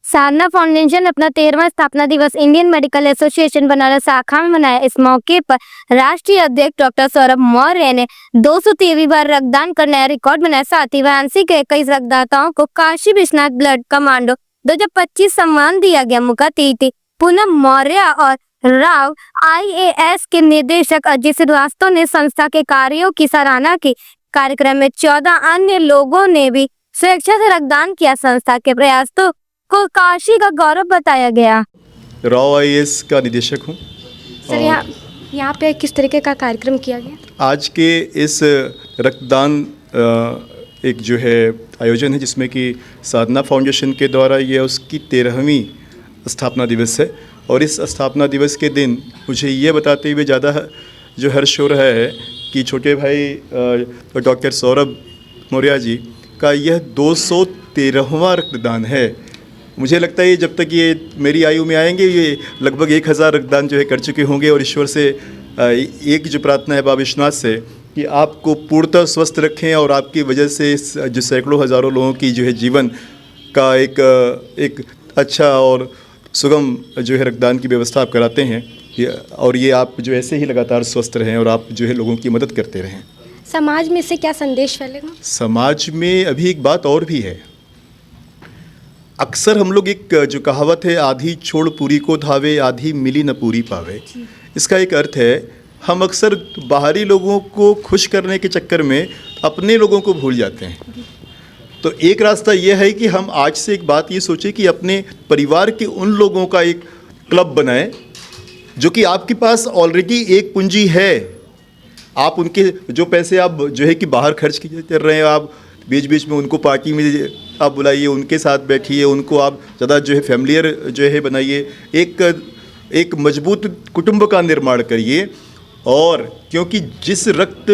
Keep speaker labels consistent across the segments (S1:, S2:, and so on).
S1: साधना foundation अपना 13वां स्थापना दिवस इंडियन मेडिकल एसोसिएशन बनारस शाखा में मनाया। इस मौके पर राष्ट्रीय अध्यक्ष डॉक्टर सौरभ मौर्य ने 223वीं बार रक्तदान कर नया रिकॉर्ड बनाया। साथ ही वाराणसी के 21 रक्तदाताओं को काशी विश्वनाथ ब्लड कमांडो 2025 सम्मान दिया गया। मुख्य अतिथि पूनम मौर्य और राव IAS के निदेशक अजय श्रीवास्तव ने संस्था के कार्यों की सराहना की। कार्यक्रम में 14 अन्य लोगों ने भी स्वेच्छा से रक्तदान किया। संस्था के प्रयासों को काशी का गौरव बताया गया।
S2: राव IAS का निदेशक हूँ।
S3: सर यहाँ पे किस तरीके का कार्यक्रम किया गया?
S2: आज के इस रक्तदान एक जो है आयोजन है जिसमें कि साधना फाउंडेशन के द्वारा ये उसकी 13वीं स्थापना दिवस है। और इस स्थापना दिवस के दिन मुझे ये बताते हुए ज़्यादा जो हर्ष हो रहा है कि छोटे भाई डॉक्टर सौरभ मौर्य जी का यह 213वां रक्तदान है। मुझे लगता है जब तक ये मेरी आयु में आएंगे ये लगभग 1000 रक्तदान जो है कर चुके होंगे। और ईश्वर से एक जो प्रार्थना है बाबा विश्वनाथ से कि आपको पूर्णतः स्वस्थ रखें और आपकी वजह से जो सैकड़ों हज़ारों लोगों की जो है जीवन का एक अच्छा और सुगम जो है रक्तदान की व्यवस्था आप कराते हैं। और ये आप जो ऐसे ही लगातार स्वस्थ रहें और आप जो है लोगों की मदद करते रहें।
S3: समाज में इससे क्या संदेश फैलेगा?
S2: समाज में अभी एक बात और भी है। अक्सर हम लोग एक जो कहावत है आधी छोड़ पूरी को धावे आधी मिली न पूरी पावे, इसका एक अर्थ है हम अक्सर बाहरी लोगों को खुश करने के चक्कर में अपने लोगों को भूल जाते हैं। तो एक रास्ता यह है कि हम आज से एक बात ये सोचें कि अपने परिवार के उन लोगों का एक क्लब बनाएं जो कि आपके पास ऑलरेडी एक पूंजी है। आप उनके जो पैसे आप जो है कि बाहर खर्च कर रहे हैं, आप बीच बीच में उनको पार्टी में आप बुलाइए, उनके साथ बैठिए, उनको आप ज़्यादा जो है फैमिलियर जो है बनाइए, एक मजबूत कुटुंब का निर्माण करिए। और क्योंकि जिस रक्त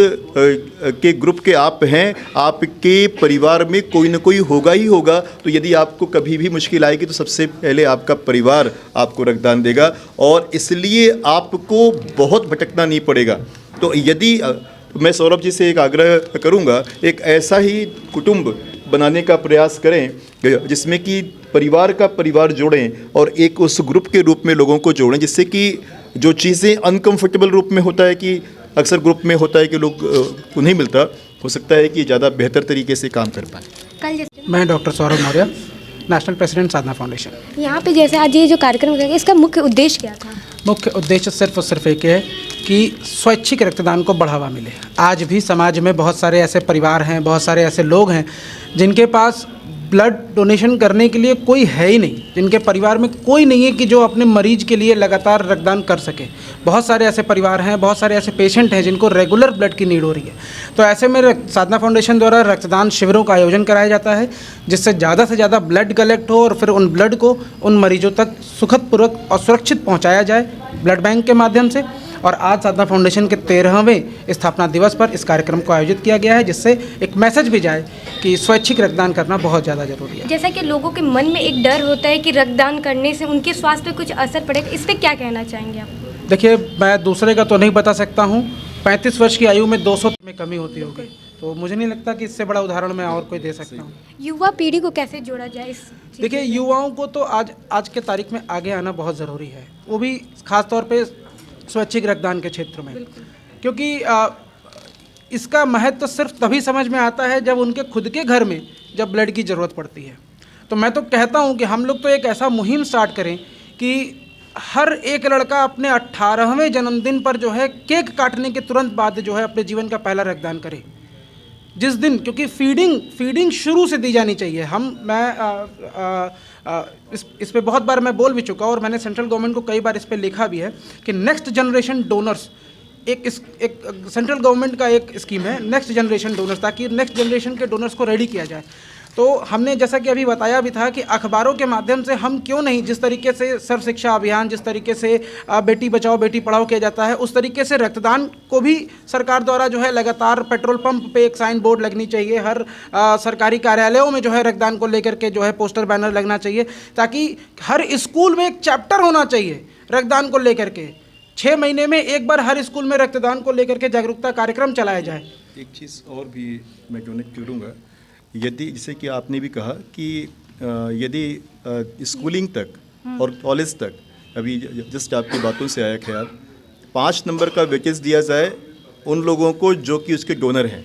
S2: के ग्रुप के आप हैं, आपके परिवार में कोई ना कोई होगा ही होगा। तो यदि आपको कभी भी मुश्किल आएगी तो सबसे पहले आपका परिवार आपको रक्तदान देगा और इसलिए आपको बहुत भटकना नहीं पड़ेगा। तो यदि मैं सौरभ जी से एक आग्रह करूंगा, एक ऐसा ही कुटुंब बनाने का प्रयास करें जिसमें कि परिवार का परिवार जोड़ें और एक उस ग्रुप के रूप में लोगों को जोड़ें, जिससे कि जो चीज़ें अनकंफर्टेबल रूप में होता है कि अक्सर ग्रुप में होता है कि लोग को नहीं मिलता, हो सकता है कि ज़्यादा बेहतर तरीके से काम कर पाएँ।
S4: मैं doctor Saurabh Maurya, national president Sadhana foundation.
S3: यहाँ पे जैसे आज ये जो कार्यक्रम किया गया, इसका मुख्य उद्देश्य क्या था?
S4: मुख्य उद्देश्य सिर्फ और सिर्फ एक है कि स्वैच्छिक रक्तदान को बढ़ावा मिले। आज भी समाज में बहुत सारे ऐसे परिवार हैं, बहुत सारे ऐसे लोग हैं जिनके पास ब्लड डोनेशन करने के लिए कोई है ही नहीं, जिनके परिवार में कोई नहीं है कि जो अपने मरीज के लिए लगातार रक्तदान कर सके। बहुत सारे ऐसे परिवार हैं, बहुत सारे ऐसे पेशेंट हैं जिनको रेगुलर ब्लड की नीड हो रही है। तो ऐसे में साधना फाउंडेशन द्वारा रक्तदान शिविरों का आयोजन कराया जाता है जिससे ज़्यादा से ज़्यादा ब्लड कलेक्ट हो और फिर उन ब्लड को उन मरीजों तक सुखदपूर्वक और सुरक्षित पहुँचाया जाए ब्लड बैंक के माध्यम से। और आज साधना फाउंडेशन के 13वें स्थापना दिवस पर इस कार्यक्रम को आयोजित किया गया है जिससे एक मैसेज भी जाए कि स्वैच्छिक रक्तदान करना बहुत ज़्यादा ज़रूरी है।
S3: जैसा कि लोगों के मन में एक डर होता है कि रक्तदान करने से उनके स्वास्थ्य पे कुछ असर पड़ेगा, इस पर क्या कहना चाहेंगे आप?
S4: देखिए, मैं दूसरे का तो नहीं बता सकता हूँ। 35 वर्ष की आयु में 200 में कमी होती होगी, तो मुझे नहीं लगता कि इससे बड़ा उदाहरण मैं और कोई दे सकता हूँ।
S3: युवा पीढ़ी को कैसे जोड़ा जाए इस?
S4: देखिए, युवाओं को तो आज के तारीख में आगे आना बहुत ज़रूरी है, वो भी ख़ास तौर पे स्वैच्छिक रक्तदान के क्षेत्र में, क्योंकि इसका महत्व तो सिर्फ तभी समझ में आता है जब उनके खुद के घर में जब ब्लड की ज़रूरत पड़ती है। तो मैं तो कहता हूँ कि हम लोग तो एक ऐसा मुहिम स्टार्ट करें कि हर एक लड़का अपने 18वें जन्मदिन पर जो है केक काटने के तुरंत बाद जो है अपने जीवन का पहला रक्तदान करे जिस दिन, क्योंकि फीडिंग शुरू से दी जानी चाहिए। इस पे बहुत बार मैं बोल भी चुका और मैंने सेंट्रल गवर्नमेंट को कई बार इस पे लिखा भी है कि नेक्स्ट जनरेशन डोनर्स एक सेंट्रल गवर्नमेंट का एक स्कीम है, नेक्स्ट जनरेशन डोनर्स, ताकि नेक्स्ट जनरेशन के डोनर्स को रेडी किया जाए। तो हमने जैसा कि अभी बताया भी था कि अखबारों के माध्यम से हम क्यों नहीं, जिस तरीके से सर्व शिक्षा अभियान, जिस तरीके से बेटी बचाओ बेटी पढ़ाओ किया जाता है, उस तरीके से रक्तदान को भी सरकार द्वारा जो है लगातार पेट्रोल पंप पे एक साइन बोर्ड लगनी चाहिए, हर सरकारी कार्यालयों में जो है रक्तदान को लेकर के जो है पोस्टर बैनर लगना चाहिए, ताकि हर स्कूल में एक चैप्टर होना चाहिए रक्तदान को लेकर के। 6 महीने में एक बार हर स्कूल में रक्तदान को लेकर के जागरूकता कार्यक्रम चलाया जाए।
S2: एक चीज़ और भी मैं डोनेट करूँगा, यदि जैसे कि आपने भी कहा कि यदि स्कूलिंग तक और कॉलेज तक, अभी जस्ट आपकी बातों से आया ख्याल, 5 नंबर का वेटेज दिया जाए उन लोगों को जो कि उसके डोनर हैं,